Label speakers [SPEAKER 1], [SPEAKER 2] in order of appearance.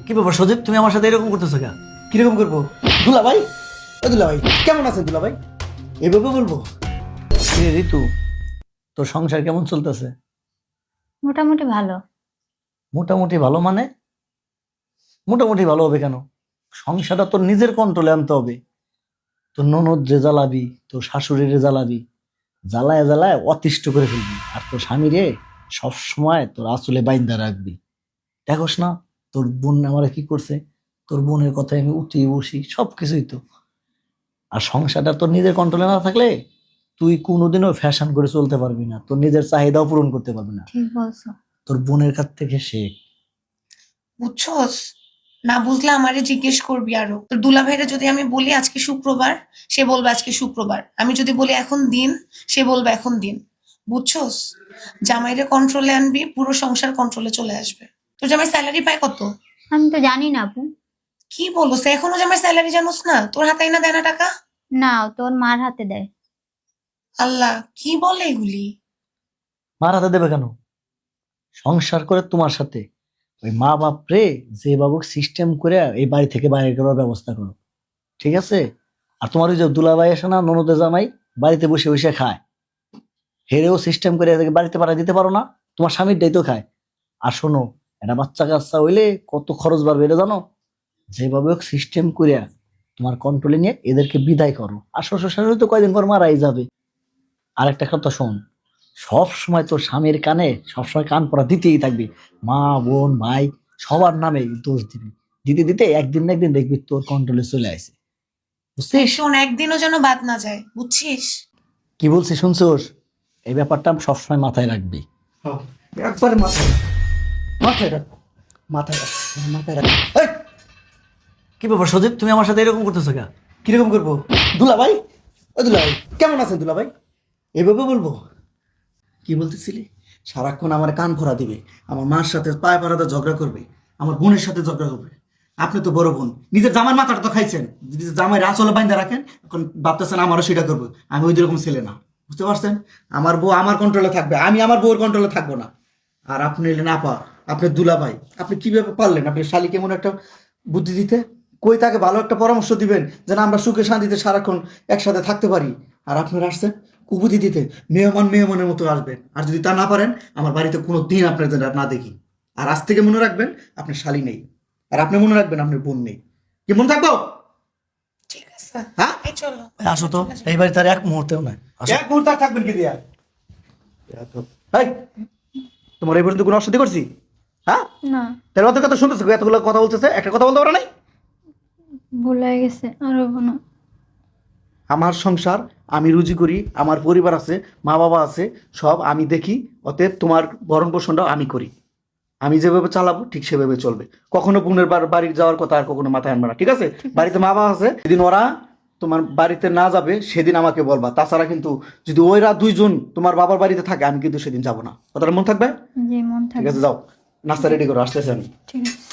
[SPEAKER 1] কি ব্যাপার সজীব, তুমি আমার সাথে এরকম করতেছো কেন?
[SPEAKER 2] কিরকম করবো? দুলা ভাই, ও দুলা ভাই কেমন আছেন দুলা ভাই? এভাবে বলবো?
[SPEAKER 1] কিরে ঋতু, তোর সংসার কেমন চলতেছে?
[SPEAKER 3] মোটামুটি ভালো।
[SPEAKER 1] মোটামুটি ভালো মানে? মোটামুটি ভালো হবে কেন? সংসারটা তোর নিজের কন্ট্রোলে আনতে হবে। তোর ননদ রে জ্বালাবি, তোর শাশুড়ির জ্বালাবি, জ্বালায় জ্বালায় অতিষ্ঠ করে ফেলবি। আর তোর স্বামী রে সবসময় তোর আঁচলে বাইন্দা রাখবি। দেখোস না তোর বোন আমার কি করছে? তোর বোনের কথায় আমি উঠি বসি, সবকিছুই তো। আর সংসারটা তোর নিজের কন্ট্রোলে না থাকলে তুই কোনোদিনও ফ্যাশন করে চলতে পারবি না, তোর নিজের চাহিদাও পূরণ করতে পারবি না।
[SPEAKER 3] ঠিক বলছো।
[SPEAKER 1] তোর বোনের কাছ থেকে শেখ।
[SPEAKER 4] বুঝছস? না বুঝলে আমারে জিজ্ঞেস করবি আরো। তোর দুলা ভাইরে যদি আমি বলি আজকে শুক্রবার, সে বলবে আজকে শুক্রবার। আমি যদি বলি এখন দিন, সে বলবে এখন দিন। বুঝছস? জামাইরে কন্ট্রোলে আনবি, পুরো সংসার কন্ট্রোলে চলে আসবে। তোর জামাই স্যালারি পায় কত?
[SPEAKER 3] আমি তো জানি না আপু।
[SPEAKER 4] কি বলছ? এখনো জামাই স্যালারি জানোস না? তোর হাতাই না দেয় না টাকা?
[SPEAKER 3] না, ও তোর মার হাতে দেয়।
[SPEAKER 4] আল্লাহ, কি বলে এগুলি?
[SPEAKER 1] মার হাতে দেবে কেন? সংসার করে তোমার সাথে ওই মা বাপ রে যে বাবুক সিস্টেম করে এই বাড়ি থেকে বাইরে করার ব্যবস্থা করো, ঠিক আছে? আর তোমার ওই যে দুলাভাই আসে না, ননদে জামাই, বাড়িতে বসে বসে খায়, হেরেও সিস্টেম করে এদেরকে বাড়িতে পাঠাই দিতে পারো না? তোমার স্বামীর দায়িত্ব খায়। আর শোনো, একটা বাচ্চা কাচ্চা হইলে কত খরচ বাড়বে এটা জানো? যেভাবে হোক সিস্টেম করিয়া তোমার কন্ট্রোলে নিয়ে এদেরকে বিদায় করো। আর শ্বশুর শাশুড়ি তো কয়দিন পর মারাই যাবে। আর একটা কথা শোন, সব সময় তোর স্বামীর কানে সবসময় কান পড়া দিতেই থাকবি। মা বোন ভাই সবার নামে দোষ দিবি, দিতে দিতে একদিন না একদিন দেখবি তোর কন্ট্রোলে চলে আসে। বুঝছিস?
[SPEAKER 4] শোন, একদিনও যেন বাদ না যায়, বুঝছিস?
[SPEAKER 1] কি বলছি শুনছোস? এই ব্যাপারটা সবসময় মাথায় রাখবি।
[SPEAKER 2] হ্যাঁ, একবারে মাথায় রাখ, মাথায় রাখ, মাথায় রাখ, মাথায় রাখ। এই,
[SPEAKER 1] কি ব্যাপার সজীব, তুমি আমার সাথে এরকম করতেছো কেন?
[SPEAKER 2] কিরকম করবো? দুলা ভাই, ও দুলা ভাই কেমন আছেন দুলা ভাই? এভাবে বলবো? কি বলতেছিলি? সারাক্ষণ আমার কান ভরা দিবে, আমার মার সাথে পায়ে পাড়াতে ঝগড়া করবে, আমার বোনের সাথে ঝগড়া করবে। আপনি তো বড় বোন, নিজের জামার মাথাটা তো খাইছেন, নিজের জামাই আসলে বাইন্দা রাখেন, এখন ভাবতেছেন আমারও সেটা করবো। আমি ওই রকম ছেলে না, বুঝতে পারছেন? আমার বউ আমার কন্ট্রোলে থাকবে, আমি আমার বউর কন্ট্রোলে থাকবো না। আর আপনি এলেন আপা, আপনি দুলা ভাই, আপনি কিভাবে পারলেন আপনি শালিকে এমন একটা বুদ্ধি দিতে? কই তাকে ভালো একটা পরামর্শ দিবেন যেন আমরা সুখে শান্তিতে সারাক্ষণ একসাথে থাকতে পারি। আর আপনারা আসছেন কুবুদ্ধি দিতে, মেহমান মেহমানের মতো আসবেন। আর যদি তা না পারেন, আমার বাড়িতে কোনো দিন আপনার যেন না দেখি। আর আজ থেকে মনে রাখবেন আপনার শালি নেই, আর আপনি মনে রাখবেন আপনার বোন নেই। কি মনে থাকবো?
[SPEAKER 4] ঠিক আছে,
[SPEAKER 2] হ্যাঁ?
[SPEAKER 4] এই চলো।
[SPEAKER 1] আসো তো, এই বাড়ি তার এক মুহূর্তেও নাই। আসো।
[SPEAKER 2] এক মুহূর্তে আর থাকবেন কি দিয়া? এই, তোমার এই পর্যন্ত কোনো অসুবিধা করছি? হ্যাঁ,
[SPEAKER 3] না,
[SPEAKER 2] তাহলে অত কথা শুনতেছো, এতগুলো কথা বলতেছে, একটা কথা বলতে পারো নাই?
[SPEAKER 3] ভুলে গেছে, আর হবো না।
[SPEAKER 2] আমার সংসার আমি রুজি করি, আমার পরিবার আছে, মা বাবা আছে, সব আমি দেখি। অতএব তোমার ভরণ পোষণটাও আমি করি। আমি যেভাবে চালাবো ঠিক সেভাবে চলবে। কখনো বোনের বাড়ি যাওয়ার কথা আর কখনো মাথায় আনবে না, ঠিক আছে? বাড়িতে মা বাবা আছে, যেদিন ওরা তোমার বাড়িতে না যাবে সেদিন আমাকে বলবা। তাছাড়া কিন্তু যদি ওইরা দুইজন তোমার বাবার বাড়িতে থাকে আমি কিন্তু সেদিন যাবো না। কথাটা মন থাকবে?
[SPEAKER 3] যে মন
[SPEAKER 2] ঠিক
[SPEAKER 3] থাকে।
[SPEAKER 2] আছে, যাও নাস্তা রেডি করো, আসতেছে আমি।
[SPEAKER 3] ঠিক আছে।